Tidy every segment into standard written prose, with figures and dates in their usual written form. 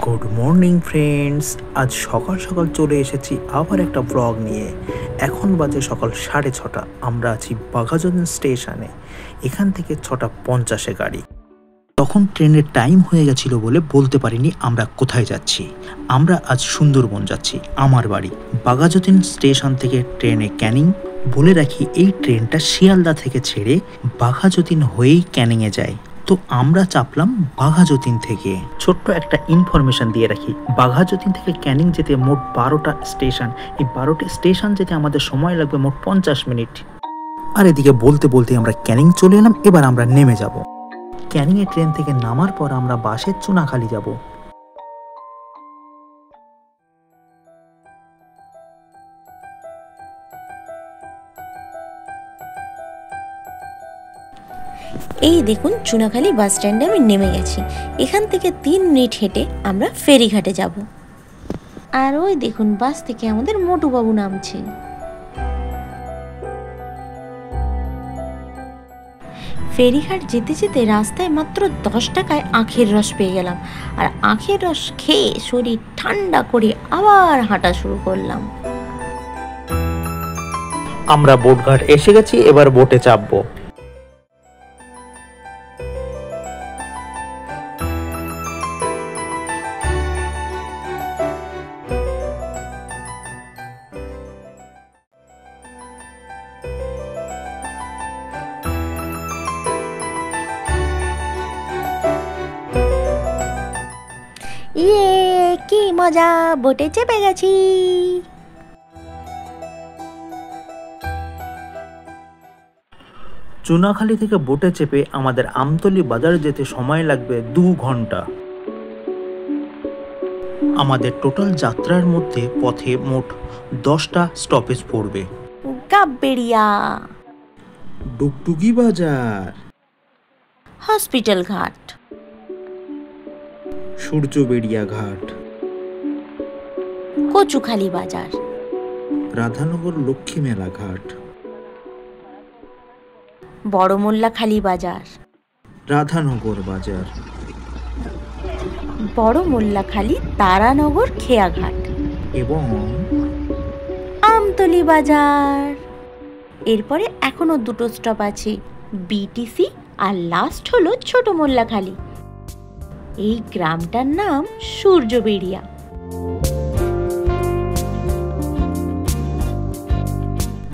Good morning friends, আজ সকাল সকাল চলে এসেছি আবার একটা ব্লগ নিয়ে। এখন বাজে সকাল 6:30। আমরা আছি বাঘাযতীন স্টেশনে। এখান থেকে 6:50 গাড়ি। তখন ট্রেনের টাইম হয়ে গেছিল বলে বলতে পারিনি আমরা কোথায় যাচ্ছি। আমরা আজ সুন্দরবন যাচ্ছি, আমার বাড়ি। বাঘাযতীন স্টেশন থেকে ট্রেনে ক্যানিং। বলে রাখি, এই ট্রেনটা শিয়ালদা থেকে ছেড়ে বাঘাযতীন হয়েই ক্যানিংয়ে যায়। তো আমরা চাপলাম বাঘাযতীন থেকে। ছোট্ট একটা ইনফরমেশন দিয়ে রাখি, বাঘাযতীন থেকে ক্যানিং যেতে মোট 12টা স্টেশন। এই 12টা স্টেশন যেতে আমাদের সময় লাগবে মোট 50 মিনিট। আর এদিকে বলতে বলতে আমরা ক্যানিং চলে এলাম। এবার আমরা নেমে যাব। ক্যানিংয়ে ট্রেন থেকে নামার পর আমরা বাসে চুনাখালি যাব। এই দেখুন, চুনাখালি বাস স্ট্যান্ডে আমি নেমে গেছি। এখান থেকে 3 মিনিট হেঁটে আমরা ফেরিঘাটে যাব। আর ওই দেখুন, বাস থেকে আমাদের মোটুবাবু নামছে। ফেরিঘাট যেতে যেতে রাস্তায় মাত্র 10 টাকায় আখের রস পেয়ে গেলাম। আর আখের রস খেয়ে শরীর ঠান্ডা করে আবার হাঁটা শুরু করলাম। আমরা বোটঘাট এসে গেছি, এবার বোটে চাপবো। ইয়ে, কি মজা, বোটে চেপে গেছি। চুনাখালি থেকে বোটে চেপে আমাদের আমতলী বাজার যেতে সময় লাগবে 2 ঘন্টা। আমাদের টোটাল যাত্রার মধ্যে পথে মোট 10টা স্টপেজ পড়বে। গাববেড়িয়া, ডুগডুগি বাজার, হসপিটাল ঘাট, সূর্যবেড়িয়া ঘাট, কচুখালি বাজার, রাধানগর লক্ষ্মী মেলা ঘাট, বড়মোল্লাখালি বাজার, রাধানগর বাজার, বড়মোল্লাখালি তারানগর খেয়াঘাট এবং আমতলী বাজার। এরপরে এখনো 2টো স্টপ আছে, বিটিসি আর লাস্ট হলো ছোট মোল্লাখালি। এই গ্রামটার নাম সূর্যবেড়িয়া।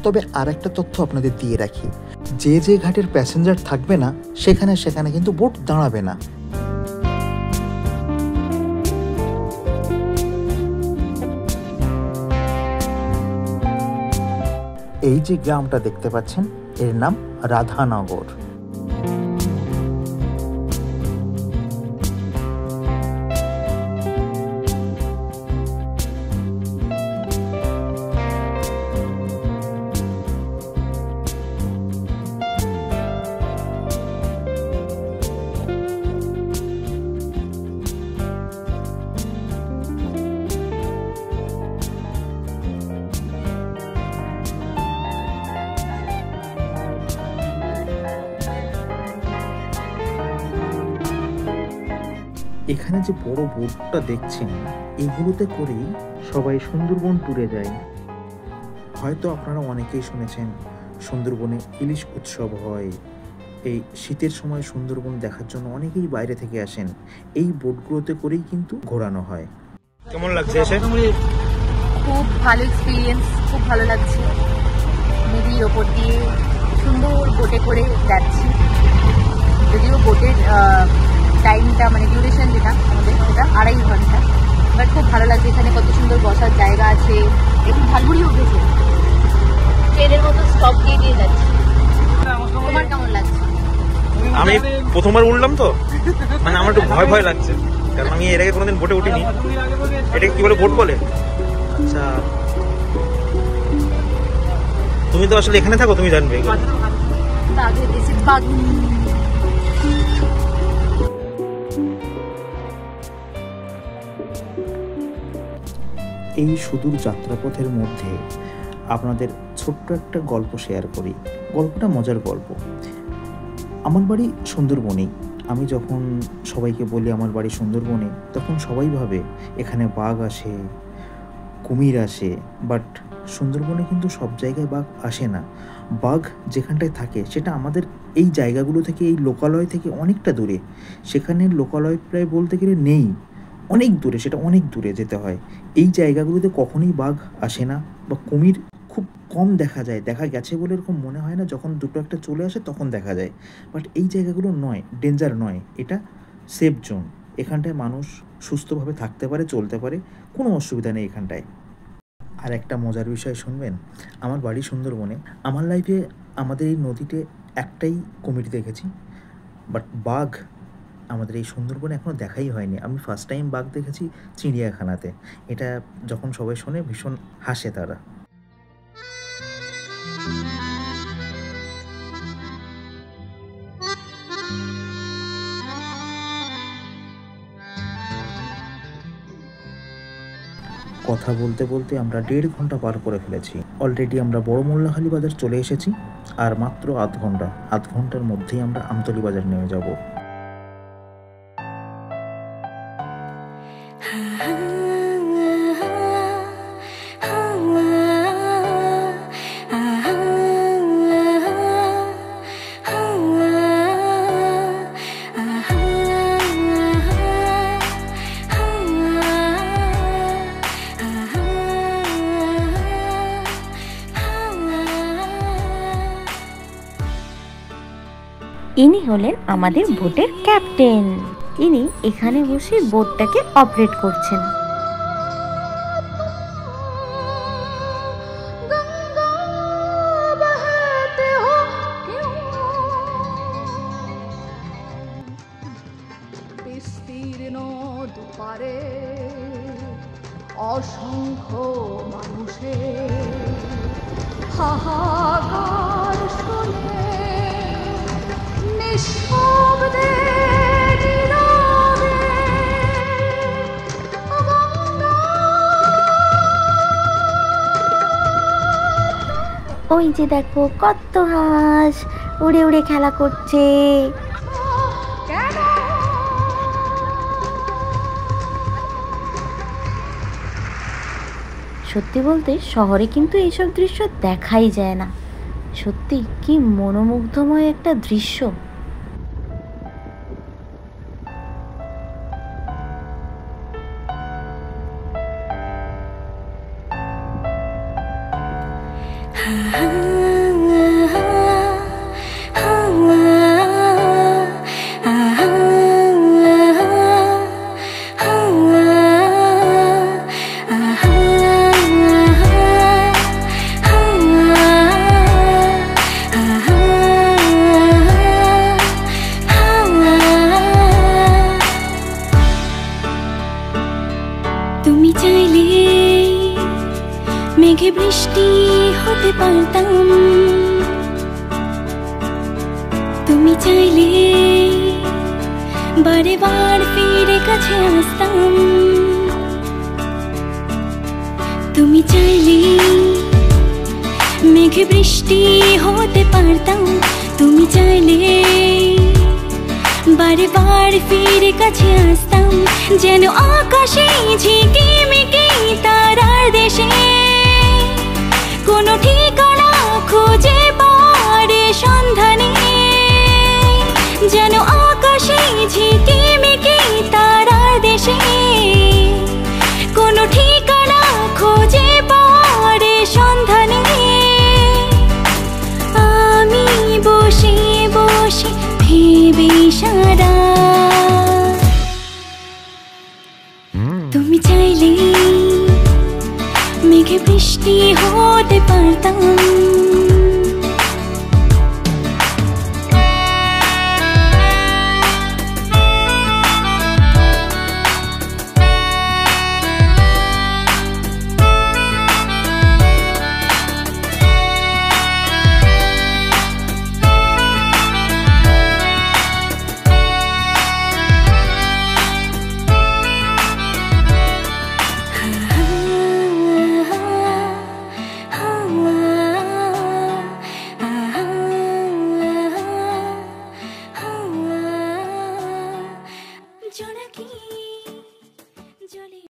তবে আর একটা তথ্য আপনাদের দিয়ে রাখি, যে যে ঘাটের প্যাসেঞ্জার থাকবে না সেখানে সেখানে কিন্তু বোট দাঁড়াবে না। এই যে গ্রামটা দেখতে পাচ্ছেন, এর নাম রাধানগর। এখানে যে বড় বোটটা দেখছেন, এগুলোতে করেই সবাই সুন্দরবন ট্যুরে যায়। হয়তো আপনারা অনেকেই শুনেছেন সুন্দরবনে ইলিশ উৎসব হয়। এই শীতের সময় সুন্দরবন দেখার জন্য অনেকেই বাইরে থেকে আসেন। এই বোটগুলোতে করেই কিন্তু ঘোরানো হয়। কেমন লাগছে এসে? খুব ভালো এক্সপিরিয়েন্স, খুব ভালো লাগছে। নদীর ওপর দিয়ে সুন্দর বোটে করে যাচ্ছি। যদিও বোটের টাইমটা মানে ডিউরেশন যেটা আমাদের সেটা 2.5 ঘন্টা, বাট খুব ভালো লাগছে। এখানে কত সুন্দর বসার জায়গা আছে, একটু ঝালমুড়ি উঠেছে, ট্রেনের মতো স্টপ দিয়ে দিয়ে যাচ্ছি। তোমার কেমন লাগছে? আমি প্রথমবার উঠলাম তো, মানে আমার একটু ভয় ভয় লাগছে, কারণ আমি এর আগে কোনোদিন বোটে উঠিনি। এটা কি বলে, বোট বলে? আচ্ছা, তুমি তো আসলে এখানে থাকো, তুমি জানবে। এই সুদূর যাত্রাপথের মধ্যে আপনাদের ছোট্ট একটা গল্প শেয়ার করি। গল্পটা মজার গল্প। আমার বাড়ি সুন্দরবনেই। আমি যখন সবাইকে বলি আমার বাড়ি সুন্দরবনে, তখন সবাই ভাবে এখানে বাঘ আসে, কুমির আসে, বাট সুন্দরবনে কিন্তু সব জায়গায় বাঘ আসে না। বাঘ যেখানটায় থাকে সেটা আমাদের এই জায়গাগুলো থেকে, এই লোকালয় থেকে অনেকটা দূরে। সেখানে লোকালয় প্রায় বলতে গেলে নেই, অনেক দূরে, সেটা অনেক দূরে যেতে হয়। এই জায়গাগুলোতে কখনোই বাঘ আসে না, বা কুমির খুব কম দেখা যায়, দেখা গেছে বলে এরকম মনে হয় না। যখন দুটো একটা চলে আসে তখন দেখা যায়। বাট এই জায়গাগুলো নয়, ডেঞ্জার নয়, এটা সেফ জোন। এখানটায় মানুষ সুস্থভাবে থাকতে পারে, চলতে পারে, কোনো অসুবিধা নেই এখানটায়। আর একটা মজার বিষয় শুনবেন, আমার বাড়ি সুন্দরবনে। আমার লাইফে আমাদের এই নদীতে একটাই কুমির দেখেছি, বাট বাঘ আমাদের এই সুন্দরবনে এখনও দেখাই হয়নি। আমি ফার্স্ট টাইম বাঘ দেখেছি চিড়িয়াখানাতে। এটা যখন সবাই শোনে ভীষণ হাসে তারা। কথা বলতে বলতে আমরা 1.5 ঘন্টা পার করে ফেলেছি। অলরেডি আমরা বড় মোল্লাখালী বাজার চলে এসেছি, আর মাত্র আধ ঘন্টার মধ্যেই আমরা আমতলী বাজার নেমে যাব। ইনি হলেন আমাদের বোটের ক্যাপ্টেন। ইনি এখানে বসে বোটটাকে অপারেট করছেন। বিস্তীর্ণ দুপারে অসংখ্য মানুষের হাহাকার শুনে নিঃশব্দে নীরবে ওই যে দেখো কত হাঁস উড়ে উড়ে খেলা করছে। সত্যি বলতে শহরে কিন্তু এইসব দৃশ্য দেখাই যায় না। সত্যি কি মনোমুগ্ধময় একটা দৃশ্য। তুমি চাইলে মেঘে বৃষ্টি হতে পারতাম, তুমি চাইলে বারে বার ফিরে কাছে আসতাম, তুমি চাইলে মেঘে বৃষ্টি হতে পারতাম, তুমি চাইলে বারে বার ফিরে কাছে আসতাম, যেন আকাশে ঝিকিমিকি তারার দেশে কোনো ঠিকানা খুঁজে পাওয়ার সন্ধানে, যেন আকাশে ঝিকিমিকি তারার দেশে কোনো ঠিকানা খুঁজে পাওয়ার সন্ধানে আমি বসে বসে ভেবে সারা। তুমি চাইলে মেঘে বৃষ্টি হতে পারতাম।